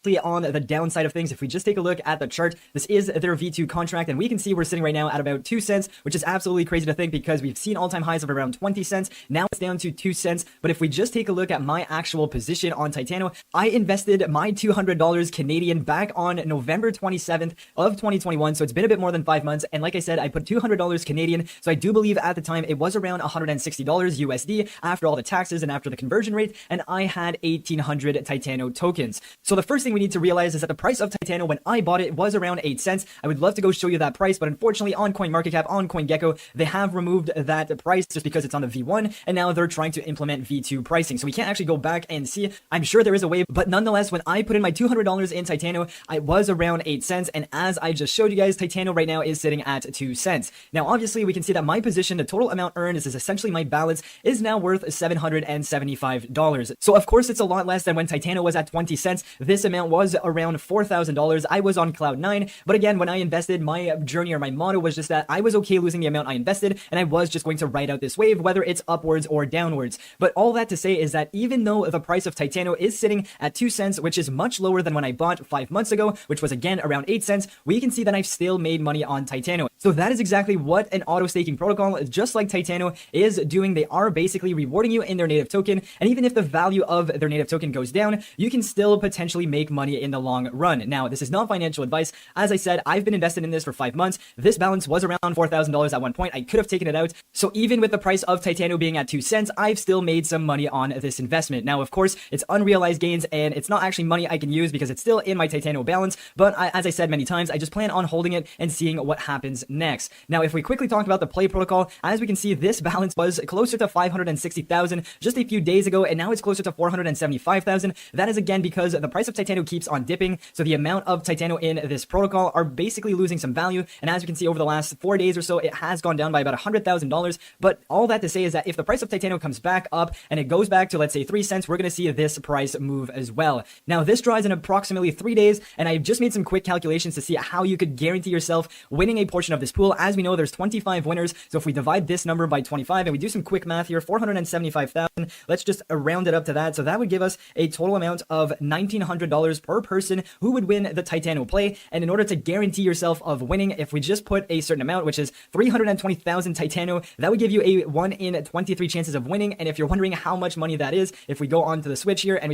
On the downside of things, if we just take a look at the chart, this is their V2 contract, and we can see we're sitting right now at about 2 cents, which is absolutely crazy to think because we've seen all-time highs of around 20 cents. Now it's down to 2 cents. But if we just take a look at my actual position on Titano, I invested my $200 Canadian back on November 27th of 2021. So it's been a bit more than 5 months. And like I said, I put $200 Canadian. So I do believe at the time it was around $160 USD after all the taxes and after the conversion rate. And I had 1,800 Titano tokens. So the first thing we need to realize is that the price of Titano when I bought it was around 8 cents. I would love to go show you that price, but unfortunately on CoinMarketCap, on CoinGecko, they have removed that price just because it's on the V1, and now they're trying to implement V2 pricing. So we can't actually go back and see. I'm sure there is a way, but nonetheless, when I put in my $200 in Titano, I was around 8 cents, and as I just showed you guys, Titano right now is sitting at 2 cents. Now, obviously, we can see that my position, the total amount earned, is essentially my balance, is now worth $775. So of course, it's a lot less than when Titano was at 20 cents. This amount was around $4,000. I was on cloud 9, but again, when I invested, my journey or my motto was just that I was okay losing the amount I invested, and I was just going to ride out this wave, whether it's upwards or downwards. But all that to say is that even though the price of Titano is sitting at 2 cents, which is much lower than when I bought 5 months ago, which was again around 8 cents, we can see that I've still made money on Titano. So that is exactly what an auto staking protocol, just like Titano, is doing. They are basically rewarding you in their native token, and even if the value of their native token goes down, you can still potentially make money in the long run. Now, this is not financial advice. As I said, I've been invested in this for 5 months. This balance was around $4,000 at one point. I could have taken it out. So even with the price of Titano being at 2 cents, I've still made some money on this investment. Now, of course, it's unrealized gains, and it's not actually money I can use because it's still in my Titano balance. But as I said many times, I just plan on holding it and seeing what happens next. Now, if we quickly talk about the play protocol, as we can see, this balance was closer to 560,000 just a few days ago, and now it's closer to 475,000. That is again because the price of Titano keeps on dipping. So the amount of Titano in this protocol are basically losing some value. And as we can see over the last 4 days or so, it has gone down by about $100,000. But all that to say is that if the price of Titano comes back up and it goes back to, let's say, 3 cents, we're going to see this price move as well. Now, this draws in approximately 3 days, and I just made some quick calculations to see how you could guarantee yourself winning a portion of this pool. As we know, there's 25 winners. So if we divide this number by 25 and we do some quick math here, 475,000, let's just round it up to that. So that would give us a total amount of $1,900 per person who would win the Titano play. And in order to guarantee yourself of winning, if we just put a certain amount, which is 320,000 Titano, that would give you a 1 in 23 chances of winning. And if you're wondering how much money that is, if we go on to the switch here and we